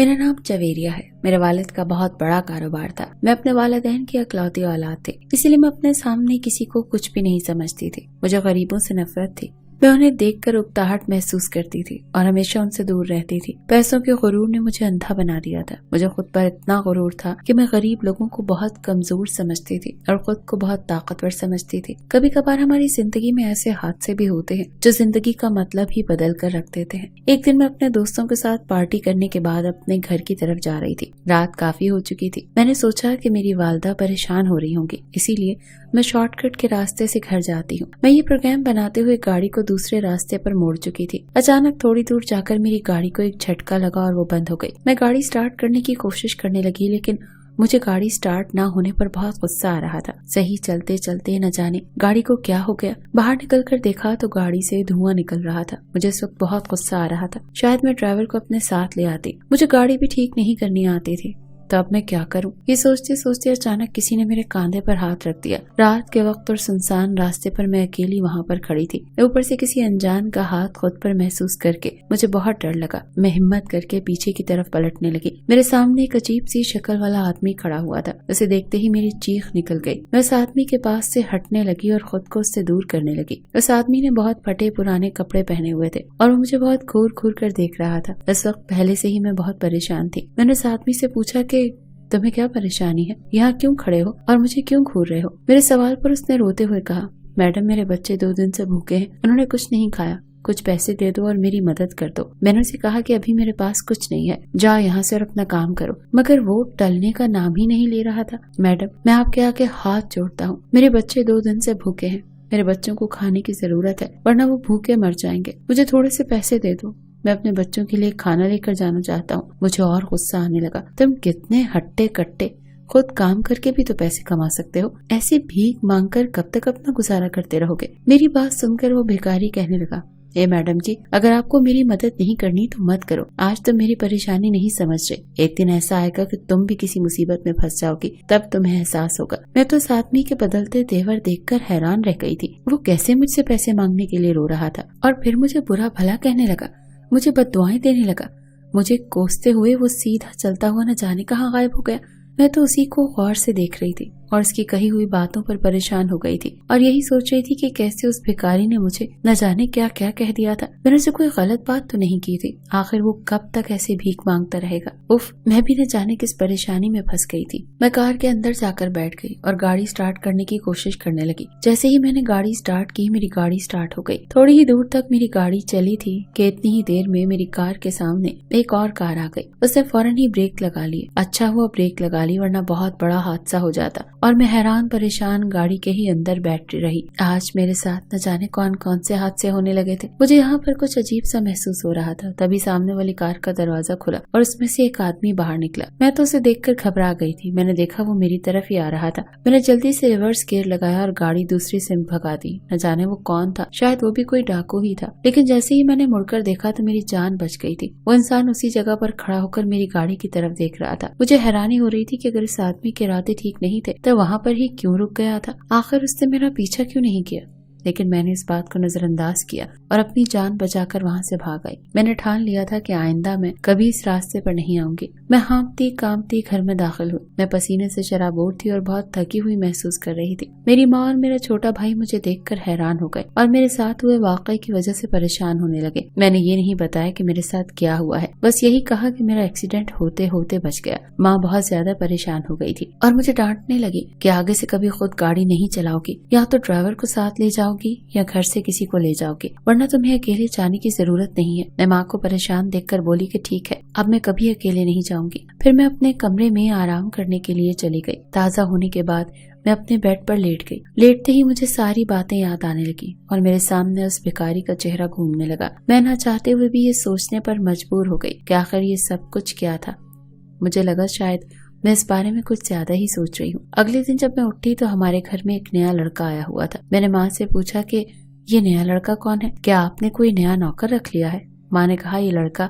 میرا نام چویریا ہے۔ میرے والد کا بہت بڑا کاروبار تھا۔ میں اپنے والدین کی اکلوتی اولاد تھی، اسی لیے میں اپنے سامنے کسی کو کچھ بھی نہیں سمجھتی تھی۔ مجھے غریبوں سے نفرت تھی۔ میں انہیں دیکھ کر اکتاہٹ محسوس کرتی تھی اور ہمیشہ ان سے دور رہتی تھی۔ پیسوں کے غرور نے مجھے اندھا بنا دیا تھا۔ مجھے خود پر اتنا غرور تھا کہ میں غریب لوگوں کو بہت کمزور سمجھتی تھی اور خود کو بہت طاقتور سمجھتی تھی۔ کبھی کبھار ہماری زندگی میں ایسے حادثے بھی ہوتے ہیں جو زندگی کا مطلب ہی بدل کر رکھ دیتے ہیں۔ ایک دن میں اپنے دوستوں کے ساتھ پارٹی کرنے کے بعد اپنے گھر کی طرف جا رہی تھی۔ رات کافی ہو چکی تھی۔ میں نے سوچا کہ میری والدہ پریشان ہو رہی ہوں گی، اسی لیے میں شارٹ کٹ کے راستے سے گھر جاتی ہوں۔ میں یہ پروگرام بناتے ہوئے گاڑی کو دوسرے راستے پر موڑ چکی تھی۔ اچانک تھوڑی دور جا کر میری گاڑی کو ایک جھٹکا لگا اور وہ بند ہو گئی۔ میں گاڑی سٹارٹ کرنے کی کوشش کرنے لگی، لیکن مجھے گاڑی سٹارٹ نہ ہونے پر بہت غصہ آ رہا تھا۔ صحیح چلتے چلتے نہ جانے گاڑی کو کیا ہو گیا۔ باہر نکل کر دیکھا تو گاڑی سے دھواں نکل رہا تھا۔ مجھے اس وقت بہت غصہ آ رہا تھا۔ شاید میں ڈرائیور کو اپنے ساتھ لے آتی۔ مجھے گاڑی بھی ٹھیک نہیں کرنی آتی تھی، تو اب میں کیا کروں؟ یہ سوچتے سوچتے اچانک کسی نے میرے کاندھے پر ہاتھ رکھ دیا۔ رات کے وقت اور سنسان راستے پر میں اکیلی وہاں پر کھڑی تھی۔ اوپر سے کسی انجان کا ہاتھ خود پر محسوس کر کے مجھے بہت ڈر لگا۔ میں ہمت کر کے پیچھے کی طرف پلٹنے لگی۔ میرے سامنے ایک عجیب سی شکل والا آدمی کھڑا ہوا تھا۔ اسے دیکھتے ہی میری چیخ نکل گئی۔ میں اس آدمی کے پاس سے ہٹنے لگی اور خود کو اس سے دور کرنے لگی۔ اس آدمی نے بہت پھٹے پرانے کپڑے پہنے ہوئے تھے اور وہ مجھے بہت گھور گھور کر دیکھ رہا تھا۔ اس وقت پہلے سے ہی میں بہت پریشان تھی۔ میں نے اس آدمی سے پوچھا کہ تمہیں کیا پریشانی ہے؟ یہاں کیوں کھڑے ہو اور مجھے کیوں گھور رہے ہو؟ میرے سوال پر اس نے روتے ہوئے کہا، میڈم میرے بچے 2 دن سے بھوکے ہیں، انہوں نے کچھ نہیں کھایا، کچھ پیسے دے دو اور میری مدد کر دو۔ میں نے اسے کہا کہ ابھی میرے پاس کچھ نہیں ہے، جا یہاں سے اور اپنا کام کرو، مگر وہ ٹلنے کا نام ہی نہیں لے رہا تھا۔ میڈم میں آپ کے آگے ہاتھ جوڑتا ہوں، میرے بچے 2 دن سے بھوکے ہیں، میرے بچوں کو کھانے کی ضرورت ہے ورنہ وہ بھوکے مر جائیں گے، مجھے تھوڑے سے پیسے دے دو، میں اپنے بچوں کے لیے کھانا لے کر جانا چاہتا ہوں۔ مجھے اور غصہ آنے لگا۔ تم کتنے ہٹے کٹے، خود کام کر کے بھی تو پیسے کما سکتے ہو، ایسے بھیک مانگ کر کب تک اپنا گزارا کرتے رہو گے؟ میری بات سن کر وہ بھیکاری کہنے لگا، اے میڈم جی، اگر آپ کو میری مدد نہیں کرنی تو مت کرو، آج تم میری پریشانی نہیں سمجھ رہے، ایک دن ایسا آئے گا کہ تم بھی کسی مصیبت میں پھنس جاؤ گی، تب تمہیں احساس ہوگا۔ میں تو اس آدمی کے بدلتے تیور دیکھ کر حیران رہ گئی تھی۔ وہ کیسے مجھ سے پیسے مانگنے کے لیے رو رہا تھا اور پھر مجھے برا بھلا کہنے لگا، مجھے بد دعائیں دینے لگا۔ مجھے کوستے ہوئے وہ سیدھا چلتا ہوا نہ جانے کہاں غائب ہو گیا۔ میں تو اسی کو غور سے دیکھ رہی تھی اور اس کی کہی ہوئی باتوں پر پریشان ہو گئی تھی اور یہی سوچ رہی تھی کہ کیسے اس بھکاری نے مجھے نہ جانے کیا کیا کہہ دیا تھا۔ میں نے اسے کوئی غلط بات تو نہیں کی تھی، آخر وہ کب تک ایسے بھیک مانگتا رہے گا؟ اف، میں بھی نہ جانے کس پریشانی میں پھنس گئی تھی۔ میں کار کے اندر جا کر بیٹھ گئی اور گاڑی سٹارٹ کرنے کی کوشش کرنے لگی۔ جیسے ہی میں نے گاڑی سٹارٹ کی، میری گاڑی سٹارٹ ہو گئی۔ تھوڑی ہی دور تک میری گاڑی چلی تھی کہ اتنی ہی دیر میں میری کار کے سامنے ایک اور کار آ گئی۔ اس نے فوراً ہی بریک لگا لی۔ اچھا ہوا بریک لگا لی، ورنہ بہت بڑا حادثہ ہو جاتا اور میں حیران پریشان گاڑی کے ہی اندر بیٹھی رہی۔ آج میرے ساتھ نہ جانے کون کون سے حادثے ہونے لگے تھے۔ مجھے یہاں پر کچھ عجیب سا محسوس ہو رہا تھا۔ تبھی سامنے والی کار کا دروازہ کھلا اور اس میں سے ایک آدمی باہر نکلا۔ میں تو اسے دیکھ کر گھبرا گئی تھی۔ میں نے دیکھا وہ میری طرف ہی آ رہا تھا۔ میں نے جلدی سے ریورس گیئر لگایا اور گاڑی دوسری سمت بھگا دی۔ نہ جانے وہ کون تھا، شاید وہ بھی کوئی ڈاکو ہی تھا، لیکن جیسے ہی میں نے مڑ کر دیکھا تو میری جان بچ گئی تھی۔ وہ انسان اسی جگہ پر کھڑا ہو کر میری گاڑی کی طرف دیکھ رہا تھا۔ مجھے حیرانی ہو رہی تھی کہ اگر اس آدمی کے ارادے ٹھیک نہیں تھے تو وہاں پر ہی کیوں رک گیا تھا؟ آخر اس نے میرا پیچھا کیوں نہیں کیا؟ لیکن میں نے اس بات کو نظر انداز کیا اور اپنی جان بچا کر وہاں سے بھاگ آئی۔ میں نے ٹھان لیا تھا کہ آئندہ میں کبھی اس راستے پر نہیں آؤں گی۔ میں ہانپتی کانپتی گھر میں داخل ہوئی۔ میں پسینے سے شرابور تھی اور بہت تھکی ہوئی محسوس کر رہی تھی۔ میری ماں اور میرا چھوٹا بھائی مجھے دیکھ کر حیران ہو گئے اور میرے ساتھ ہوئے واقعے کی وجہ سے پریشان ہونے لگے۔ میں نے یہ نہیں بتایا کہ میرے ساتھ کیا ہوا ہے، بس یہی کہا کہ میرا ایکسیڈنٹ ہوتے ہوتے بچ گیا۔ ماں بہت زیادہ پریشان ہو گئی تھی اور مجھے ڈانٹنے لگی کہ آگے سے کبھی خود گاڑی نہیں چلاؤ گی، یا تو ڈرائیور کو ساتھ لے جاؤ گی یا گھر سے کسی کو لے جاؤ گے، ورنہ تمہیں اکیلے جانے کی ضرورت نہیں ہے۔ میں ماں کو پریشان دیکھ کر بولی کہ ٹھیک ہے، اب میں کبھی اکیلے نہیں جاؤں گی۔ پھر میں اپنے کمرے میں آرام کرنے کے لیے چلی گئی۔ تازہ ہونے کے بعد میں اپنے بیڈ پر لیٹ گئی۔ لیٹتے ہی مجھے ساری باتیں یاد آنے لگی اور میرے سامنے اس بھکاری کا چہرہ گھومنے لگا۔ میں نہ چاہتے ہوئے بھی یہ سوچنے پر مجبور ہو گئی کہ آخر یہ سب کچھ کیا تھا۔ مجھے لگا شاید میں اس بارے میں کچھ زیادہ ہی سوچ رہی ہوں۔ اگلے دن جب میں اٹھی تو ہمارے گھر میں ایک نیا لڑکا آیا ہوا تھا۔ میں نے ماں سے پوچھا کہ یہ نیا لڑکا کون ہے؟ کیا آپ نے کوئی نیا نوکر رکھ لیا ہے؟ ماں نے کہا یہ لڑکا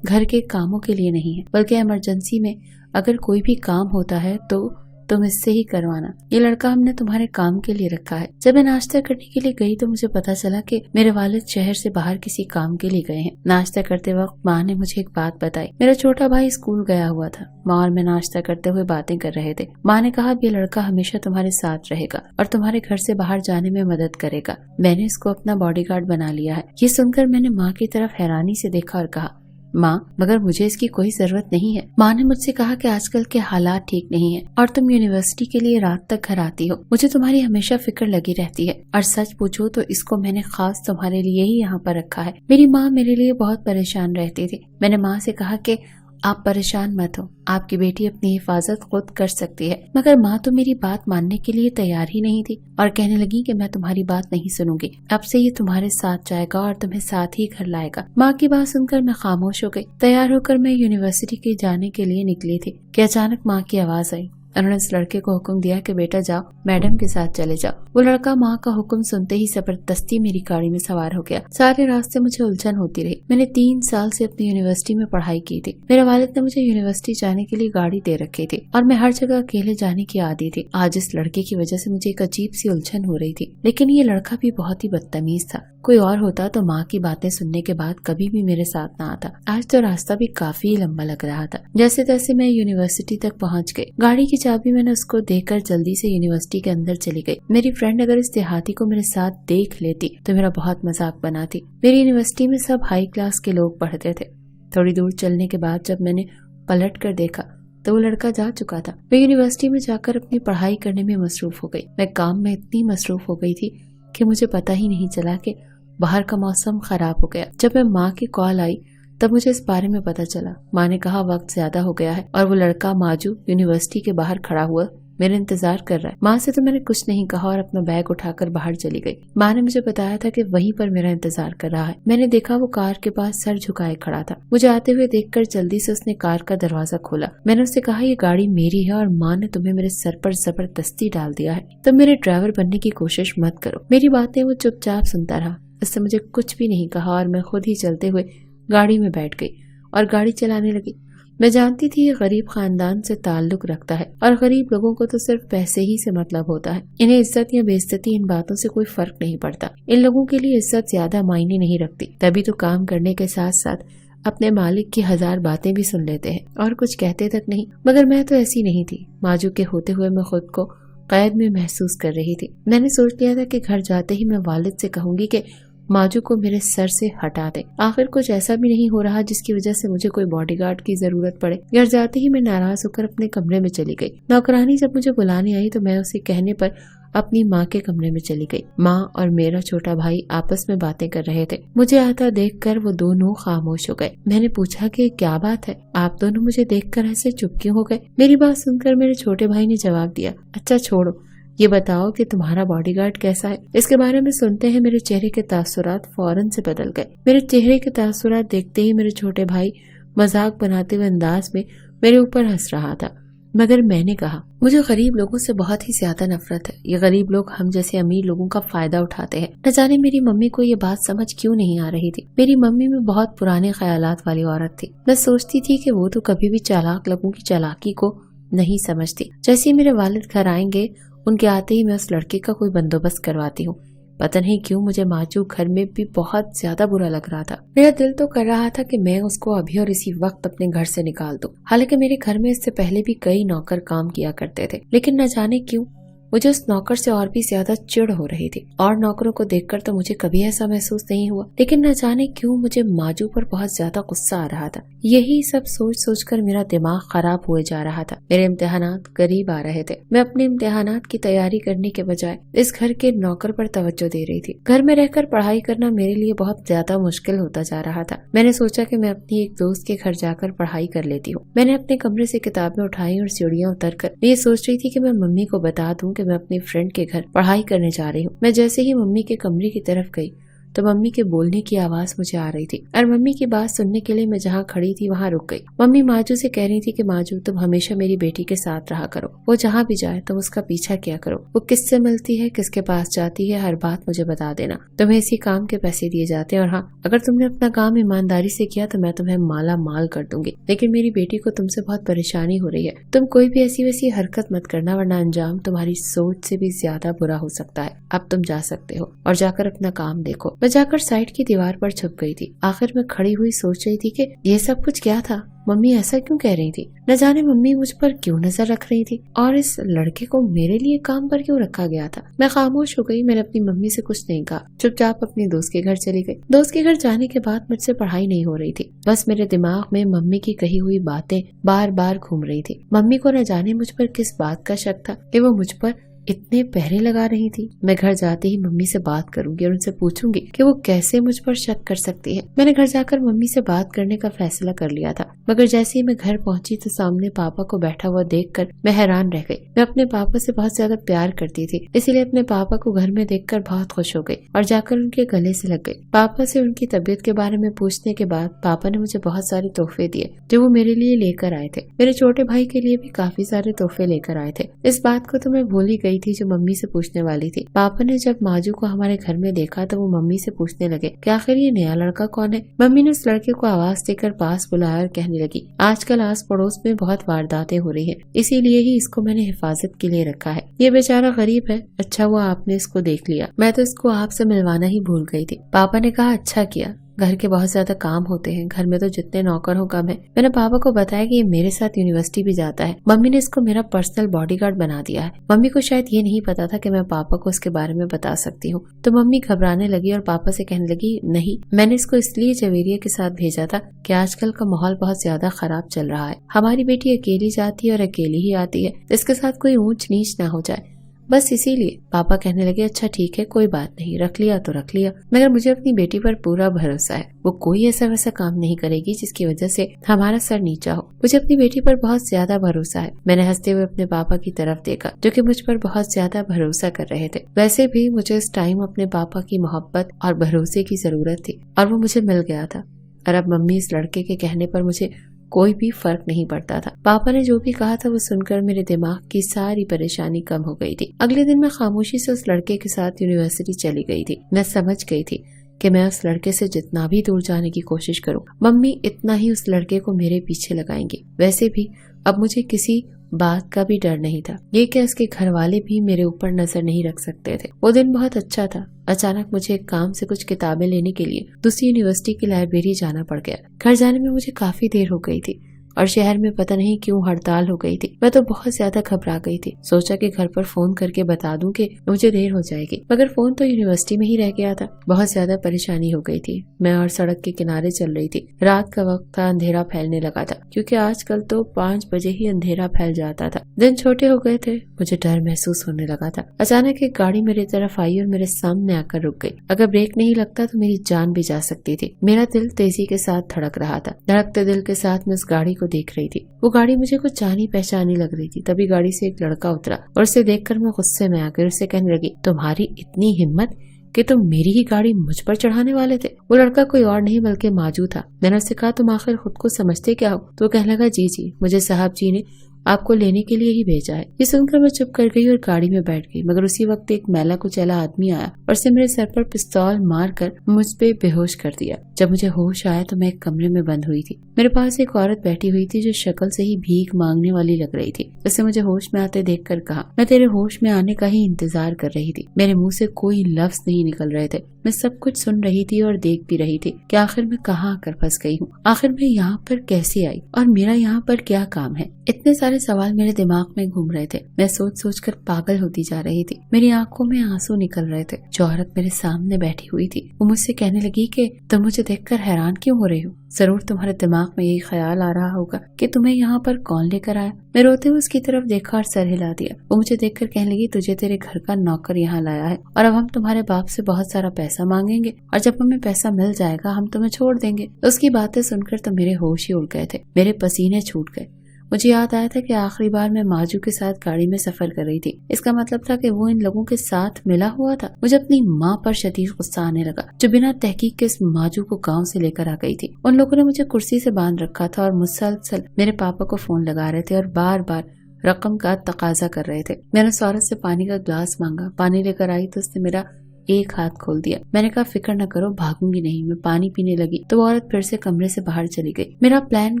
گھر کے کاموں کے لیے نہیں ہے، بلکہ ایمرجنسی میں اگر کوئی بھی کام ہوتا ہے تو तुम इससे ही करवाना, ये लड़का हमने तुम्हारे काम के लिए रखा है। जब मैं नाश्ता करने के लिए गई तो मुझे पता चला कि मेरे वालिद शहर से बाहर किसी काम के लिए गए हैं। नाश्ता करते वक्त माँ ने मुझे एक बात बताई। मेरा छोटा भाई स्कूल गया हुआ था। माँ और मैं नाश्ता करते हुए बातें कर रहे थे। माँ ने कहा ये लड़का हमेशा तुम्हारे साथ रहेगा और तुम्हारे घर से बाहर जाने में मदद करेगा। मैंने इसको अपना बॉडीगार्ड बना लिया है। ये सुनकर मैंने माँ की तरफ हैरानी से देखा और कहा, माँ मगर मुझे इसकी कोई जरूरत नहीं है। माँ ने मुझसे कहा कि आजकल के हालात ठीक नहीं है और तुम यूनिवर्सिटी के लिए रात तक घर आती हो। मुझे तुम्हारी हमेशा फिक्र लगी रहती है और सच पूछो तो इसको मैंने खास तुम्हारे लिए ही यहाँ पर रखा है। मेरी माँ मेरे लिए बहुत परेशान रहती थी। मैंने माँ से कहा कि आप परेशान मत हो, आपकी बेटी अपनी हिफाजत खुद कर सकती है। मगर माँ तो मेरी बात मानने के लिए तैयार ही नहीं थी और कहने लगी कि मैं तुम्हारी बात नहीं सुनूंगी, अब से ये तुम्हारे साथ जाएगा और तुम्हें साथ ही घर लाएगा। माँ की बात सुनकर मैं खामोश हो गई। तैयार होकर मैं यूनिवर्सिटी के जाने के लिए निकली थी कि अचानक माँ की आवाज आई। उन्होंने इस लड़के को हुक्म दिया कि बेटा जाओ, मैडम के साथ चले जाओ। वो लड़का माँ का हुक्म सुनते ही जबरदस्ती मेरी गाड़ी में सवार हो गया। सारे रास्ते मुझे उलझन होती रही। मैंने 3 साल से अपनी यूनिवर्सिटी में पढ़ाई की थी। मेरे वालिद ने मुझे यूनिवर्सिटी जाने के लिए गाड़ी दे रखी थी और मैं हर जगह अकेले जाने की आदी थी। आज इस लड़के की वजह से मुझे एक अजीब सी उलझन हो रही थी, लेकिन ये लड़का भी बहुत ही बदतमीज था। कोई और होता तो माँ की बातें सुनने के बाद कभी भी मेरे साथ न आता। आज तो रास्ता भी काफी लंबा लग रहा था। जैसे तैसे मैं यूनिवर्सिटी तक पहुँच गई। गाड़ी की चाबी मैंने उसको देकर जल्दी से यूनिवर्सिटी के अंदर चली गई। मेरी फ्रेंड अगर इस देहाती को मेरे साथ देख लेती तो मेरा बहुत मजाक बनाती। मेरी यूनिवर्सिटी में सब हाई क्लास के लोग पढ़ते थे। थोड़ी दूर चलने के बाद जब मैंने पलट कर देखा तो वो लड़का जा चुका था। मैं यूनिवर्सिटी में जाकर अपनी पढ़ाई करने में मसरूफ हो गई। मैं काम में इतनी मसरूफ हो गई थी कि मुझे पता ही नहीं चला कि बाहर का मौसम खराब हो गया। जब मैं माँ की कॉल आई तब मुझे इस बारे में पता चला। माँ ने कहा वक्त ज्यादा हो गया है और वो लड़का माजू यूनिवर्सिटी के बाहर खड़ा हुआ मेरे इंतजार कर रहा है। माँ से तो मैंने कुछ नहीं कहा और अपना बैग उठाकर बाहर चली गई। माँ ने मुझे बताया था कि वहीं पर मेरा इंतजार कर रहा है। मैंने देखा वो कार के पास सर झुकाए खड़ा था। मुझे आते हुए देखकर जल्दी से उसने कार का दरवाजा खोला। मैंने उससे कहा ये गाड़ी मेरी है और माँ ने तुम्हें मेरे सर पर जबरदस्ती डाल दिया है, तब मेरे ड्राइवर बनने की कोशिश मत करो। मेरी बातें वो चुपचाप सुनता रहा। उससे मुझे कुछ भी नहीं कहा और मैं खुद ही चलते हुए गाड़ी में बैठ गई और गाड़ी चलाने लगी। मैं जानती थी ये गरीब खानदान से ताल्लुक रखता है और गरीब लोगों को तो सिर्फ पैसे ही से मतलब होता है। इन्हें इज्जत या बेइज्जती इन बातों से कोई फर्क नहीं पड़ता। इन लोगों के लिए इज्जत ज्यादा मायने नहीं रखती, तभी तो काम करने के साथ साथ अपने मालिक की 1000 बातें भी सुन लेते हैं और कुछ कहते तक नहीं। मगर मैं तो ऐसी नहीं थी। माजू के होते हुए मैं खुद को कैद में महसूस कर रही थी। मैंने सोच लिया था कि घर जाते ही मैं वालिद से कहूंगी कि माजू को मेरे सर से हटा दे। आखिर कुछ ऐसा भी नहीं हो रहा जिसकी वजह से मुझे कोई बॉडीगार्ड की जरूरत पड़े। घर जाते ही मैं नाराज होकर अपने कमरे में चली गई। नौकरानी जब मुझे बुलाने आई तो मैं उसे कहने पर अपनी माँ के कमरे में चली गई। माँ और मेरा छोटा भाई आपस में बातें कर रहे थे। मुझे आता देखकर वो दोनों खामोश हो गए। मैंने पूछा कि क्या बात है, आप दोनों मुझे देखकर ऐसे चुप क्यों हो गए। मेरी बात सुनकर मेरे छोटे भाई ने जवाब दिया, अच्छा छोड़ो, ये बताओ कि तुम्हारा बॉडीगार्ड कैसा है। इसके बारे में सुनते हैं मेरे चेहरे के तासुरात फौरन से बदल गए। मेरे चेहरे के तासुरात देखते ही मेरे छोटे भाई मजाक बनाते हुए अंदाज में मेरे ऊपर हंस रहा था। मगर मैंने कहा, मुझे गरीब लोगों से बहुत ही ज्यादा नफरत है। ये गरीब लोग हम जैसे अमीर लोगों का फायदा उठाते हैं। न जाने मेरी मम्मी को ये बात समझ क्यों नहीं आ रही थी। मेरी मम्मी में बहुत पुराने ख्यालात वाली औरत थी। मैं सोचती थी कि वो तो कभी भी चालाक लोगों की चालाकी को नहीं समझती। जैसे ही मेरे वालिद घर आएंगे उनके आते ही मैं उस लड़के का कोई बंदोबस्त करवाती हूँ। पता नहीं क्यों मुझे माजू घर में भी बहुत ज्यादा बुरा लग रहा था। मेरा दिल तो कर रहा था कि मैं उसको अभी और इसी वक्त अपने घर से निकाल दूं। हालांकि मेरे घर में इससे पहले भी कई नौकर काम किया करते थे, लेकिन न जाने क्यों मुझे उस नौकर से और भी ज्यादा चिढ़ हो रही थी। और नौकरों को देखकर तो मुझे कभी ऐसा महसूस नहीं हुआ, लेकिन न जाने क्यों मुझे माजू पर बहुत ज्यादा गुस्सा आ रहा था। यही सब सोच सोच कर मेरा दिमाग खराब हुए जा रहा था। मेरे इम्तिहानात करीब आ रहे थे। मैं अपने इम्तिहानात की तैयारी करने के बजाय इस घर के नौकर पर तवज्जो दे रही थी। घर में रहकर पढ़ाई करना मेरे लिए बहुत ज्यादा मुश्किल होता जा रहा था। मैंने सोचा कि मैं अपनी एक दोस्त के घर जाकर पढ़ाई कर लेती हूँ। मैंने अपने कमरे से किताबें उठाई और सीढ़ियाँ उतर कर ये सोच रही थी कि मैं मम्मी को बता दूं कि मैं अपनी फ्रेंड के घर पढ़ाई करने जा रही हूँ। मैं जैसे ही मम्मी के कमरे की तरफ गई تو मम्मी के बोलने की आवाज मुझे आ रही थी और मम्मी की बात सुनने के लिए मैं जहाँ खड़ी थी वहाँ रुक गई। मम्मी माजू से कह रही थी कि माजू तुम हमेशा मेरी बेटी के साथ रहा करो, वो जहाँ भी जाए तुम उसका पीछा किया करो, वो किससे मिलती है किसके पास जाती है हर बात मुझे बता देना, तुम्हें इसी काम के पैसे दिए जाते हैं और हाँ अगर तुमने अपना काम ईमानदारी से किया तो मैं तुम्हें माला माल कर दूंगी, लेकिन मेरी बेटी को तुमसे बहुत परेशानी हो रही है, तुम कोई भी ऐसी वैसी हरकत मत करना वरना अंजाम तुम्हारी सोच से भी ज्यादा बुरा हो सकता है। अब तुम जा सकते हो और जाकर अपना काम देखो। मैं जाकर साइड की दीवार पर छुप गई थी। आखिर मैं खड़ी हुई सोच रही थी कि ये सब कुछ क्या था, मम्मी ऐसा क्यों कह रही थी, न जाने मम्मी मुझ पर क्यों नजर रख रही थी और इस लड़के को मेरे लिए काम पर क्यों रखा गया था। मैं खामोश हो गई। मैंने अपनी मम्मी से कुछ नहीं कहा, चुपचाप अपनी दोस्त के घर चली गई। दोस्त के घर जाने के बाद मुझसे पढ़ाई नहीं हो रही थी, बस मेरे दिमाग में मम्मी की कही हुई बातें बार बार घूम रही थी। मम्मी को न जाने मुझ पर किस बात का शक था कि वो मुझ पर इतने पहरे लगा रही थी। मैं घर जाते ही मम्मी से बात करूंगी और उनसे पूछूंगी कि वो कैसे मुझ पर शक कर सकती है। मैंने घर जाकर मम्मी से बात करने का फैसला कर लिया था, मगर जैसे ही मैं घर पहुंची तो सामने पापा को बैठा हुआ देखकर मैं हैरान रह गई। मैं अपने पापा से बहुत ज्यादा प्यार करती थी, इसीलिए अपने पापा को घर में देखकर बहुत खुश हो गई और जाकर उनके गले से लग गई। पापा से उनकी तबीयत के बारे में पूछने के बाद पापा ने मुझे बहुत सारे तोहफे दिए जो वो मेरे लिए लेकर आए थे। मेरे छोटे भाई के लिए भी काफी सारे तोहफे लेकर आए थे। इस बात को तो मैं भूल ही गई थी जो मम्मी से पूछने वाली थी। पापा ने जब माजू को हमारे घर में देखा तो वो मम्मी से पूछने लगे कि आखिर ये नया लड़का कौन है। मम्मी ने उस लड़के को आवाज देकर पास बुलाया और कहने लगी आजकल आस पड़ोस में बहुत वारदातें हो रही हैं, इसीलिए ही इसको मैंने हिफाजत के लिए रखा है। ये बेचारा गरीब है, अच्छा हुआ आपने इसको देख लिया, मैं तो इसको आपसे मिलवाना ही भूल गई थी। पापा ने कहा अच्छा किया, घर के बहुत ज्यादा काम होते हैं, घर में तो जितने नौकर हो कम है। मैंने पापा को बताया कि ये मेरे साथ यूनिवर्सिटी भी जाता है। मम्मी ने इसको मेरा पर्सनल बॉडीगार्ड बना दिया है। मम्मी को शायद ये नहीं पता था कि मैं पापा को इसके बारे में बता सकती हूँ, तो मम्मी घबराने लगी और पापा से कहने लगी नहीं, मैंने इसको इसलिए जवेरिया के साथ भेजा था कि आजकल का माहौल बहुत ज्यादा खराब चल रहा है, हमारी बेटी अकेली जाती है और अकेली ही आती है, इसके साथ कोई ऊंच नीच ना हो जाए, बस इसीलिए। पापा कहने लगे अच्छा ठीक है कोई बात नहीं, रख लिया तो रख लिया, मगर मुझे अपनी बेटी पर पूरा भरोसा है, वो कोई ऐसा वैसा काम नहीं करेगी जिसकी वजह से हमारा सर नीचा हो। मुझे अपनी बेटी पर बहुत ज्यादा भरोसा है। मैंने हंसते हुए अपने पापा की तरफ देखा जो कि मुझ पर बहुत ज्यादा भरोसा कर रहे थे। वैसे भी मुझे इस टाइम अपने पापा की मोहब्बत और भरोसे की जरूरत थी और वो मुझे मिल गया था। और अब मम्मी इस लड़के के कहने पर मुझे कोई भी फर्क नहीं पड़ता था। पापा ने जो भी कहा था वो सुनकर मेरे दिमाग की सारी परेशानी कम हो गई थी। अगले दिन मैं खामोशी से उस लड़के के साथ यूनिवर्सिटी चली गई थी। मैं समझ गई थी कि मैं उस लड़के से जितना भी दूर जाने की कोशिश करूं, मम्मी इतना ही उस लड़के को मेरे पीछे लगाएंगी। वैसे भी अब मुझे किसी बात का भी डर नहीं था, ये कि उसके घर वाले भी मेरे ऊपर नजर नहीं रख सकते थे। वो दिन बहुत अच्छा था। अचानक मुझे एक काम से कुछ किताबें लेने के लिए दूसरी यूनिवर्सिटी की लाइब्रेरी जाना पड़ गया। घर जाने में मुझे काफी देर हो गई थी और शहर में पता नहीं क्यों हड़ताल हो गई थी। मैं तो बहुत ज्यादा घबरा गई थी। सोचा कि घर पर फोन करके बता दूं कि मुझे देर हो जाएगी, मगर फोन तो यूनिवर्सिटी में ही रह गया था। बहुत ज्यादा परेशानी हो गई थी। मैं और सड़क के किनारे चल रही थी। रात का वक्त था, अंधेरा फैलने लगा था क्योंकि आजकल तो 5 बजे ही अंधेरा फैल जाता था। दिन छोटे हो गए थे, मुझे डर महसूस होने लगा था। अचानक एक गाड़ी मेरी तरफ आई और मेरे सामने आकर रुक गई। अगर ब्रेक नहीं लगता तो मेरी जान भी जा सकती थी। मेरा दिल तेजी के साथ धड़क रहा था। धड़कते दिल के साथ मैं उस गाड़ी को देख रही थी। वो गाड़ी मुझे कुछ जानी पहचानी लग रही थी। तभी गाड़ी से एक लड़का उतरा और उसे देखकर मैं गुस्से में आकर उससे कहने लगी तुम्हारी इतनी हिम्मत कि तुम मेरी ही गाड़ी मुझ पर चढ़ाने वाले थे। वो लड़का कोई और नहीं बल्कि माजू था। मैंने उससे कहा तुम आखिर खुद को समझते क्या हो? तो वो कहने लगा जी मुझे साहब जी ने आपको लेने के लिए ही भेजा है। ये सुनकर मैं चुप कर गई और गाड़ी में बैठ गई। मगर उसी वक्त एक मैला कुचैला आदमी आया और उसने मेरे सर पर पिस्तौल मारकर मुझ पे बेहोश कर दिया। जब मुझे होश आया तो मैं एक कमरे में बंद हुई थी। मेरे पास एक औरत बैठी हुई थी जो शक्ल से ही भीख मांगने वाली लग रही थी। उसने मुझे होश में आते देखकर कहा मैं तेरे होश में आने का ही इंतजार कर रही थी। मेरे मुंह से कोई लफ्ज नहीं निकल रहे थे। मैं सब कुछ सुन रही थी और देख भी रही थी कि आखिर मैं कहाँ आकर फंस गई हूँ, आखिर मैं यहाँ पर कैसे आई और मेरा यहाँ पर क्या काम है। इतने सारे सवाल मेरे दिमाग में घूम रहे थे। मैं सोच सोच कर पागल होती जा रही थी। मेरी आंखों में आंसू निकल रहे थे। जो औरत मेरे सामने बैठी हुई थी वो मुझसे कहने लगी कि तुम मुझे देखकर हैरान क्यों हो रही हो? जरूर तुम्हारे दिमाग में यही ख्याल आ रहा होगा कि तुम्हें यहाँ पर कौन लेकर आया। मैं रोते हुए उसकी तरफ देखा और सर हिला दिया। वो मुझे देखकर कहने लगी तुझे तेरे घर का नौकर यहाँ लाया है और अब हम तुम्हारे बाप से बहुत सारा पैसा मांगेंगे और जब हमें पैसा मिल जाएगा हम तुम्हें छोड़ देंगे। उसकी बातें सुनकर तो मेरे होश ही उड़ गए थे। मेरे पसीने छूट गए। مجھے یاد آیا تھا کہ آخری بار میں ماجو کے ساتھ گاڑی میں سفر کر رہی تھی۔ اس کا مطلب تھا کہ وہ ان لوگوں کے ساتھ ملا ہوا تھا۔ مجھے اپنی ماں پر شدید غصہ آنے لگا جو بنا تحقیق کے اس ماجو کو گاؤں سے لے کر آ گئی تھی۔ ان لوگوں نے مجھے کرسی سے باندھ رکھا تھا اور مسلسل میرے پاپا کو فون لگا رہے تھے اور بار بار رقم کا تقاضا کر رہے تھے۔ میں نے اس عورت سے پانی کا گلاس مانگا، پانی لے کر آئی تو اس نے میرا ایک ہاتھ کھول دیا۔ میں نے کہا فکر نہ کرو، بھاگوں گی نہیں۔ میں پانی پینے لگی تو وہ عورت پھر سے کمرے سے باہر چلی گئی۔ میرا پلان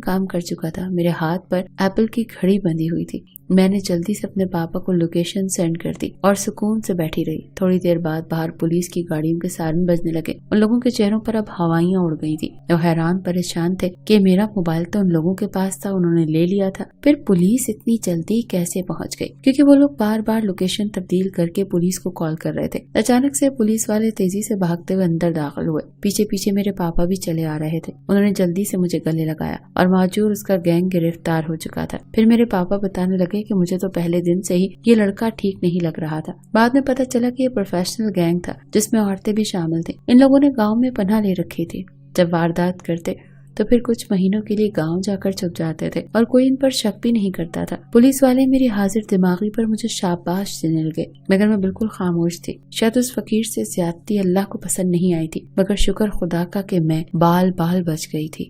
کام کر چکا تھا۔ میرے ہاتھ پر ایپل کی گھڑی بندھی ہوئی تھی۔ میں نے جلدی سے اپنے پاپا کو لوکیشن سینڈ کر دی اور سکون سے بیٹھی رہی۔ تھوڑی دیر بعد باہر پولیس کی گاڑیوں کے سائرن بجنے لگے۔ ان لوگوں کے چہروں پر اب ہوائیاں اڑ گئی تھی۔ وہ حیران پریشان تھے کہ میرا موبائل تو ان لوگوں کے پاس تھا، انہوں نے لے لیا تھا۔ پھر پولیس اتنی جلدی کیسے پہنچ گئی؟ کیونکہ وہ لوگ بار بار لوکیشن تبدیل کر کے پولیس کو کال کر رہے تھے۔ اچانک سے پولیس والے تیزی سے بھاگتے ہوئے اندر داخل ہوئے۔ پیچھے پیچھے میرے پاپا بھی چلے آ رہے تھے۔ انہوں نے جلدی سے مجھے گلے لگایا اور ماجو اور اس کا گینگ گرفتار ہو چکا تھا۔ پھر میرے پاپا بتانے لگے کہ مجھے تو پہلے دن سے ہی یہ لڑکا ٹھیک نہیں لگ رہا تھا۔ بعد میں پتہ چلا کہ یہ پروفیشنل گینگ تھا جس میں عورتیں بھی شامل تھیں۔ ان لوگوں نے گاؤں میں پناہ لے رکھی تھی۔ جب واردات کرتے تو پھر کچھ مہینوں کے لیے گاؤں جا کر چھپ جاتے تھے اور کوئی ان پر شک بھی نہیں کرتا تھا۔ پولیس والے میری حاضر دماغی پر مجھے شاباش دینے لگے مگر میں بالکل خاموش تھی۔ شاید اس فقیر سے زیادتی اللہ کو پسند نہیں آئی تھی، مگر شکر خدا کا کہ میں بال بچ گئی تھی۔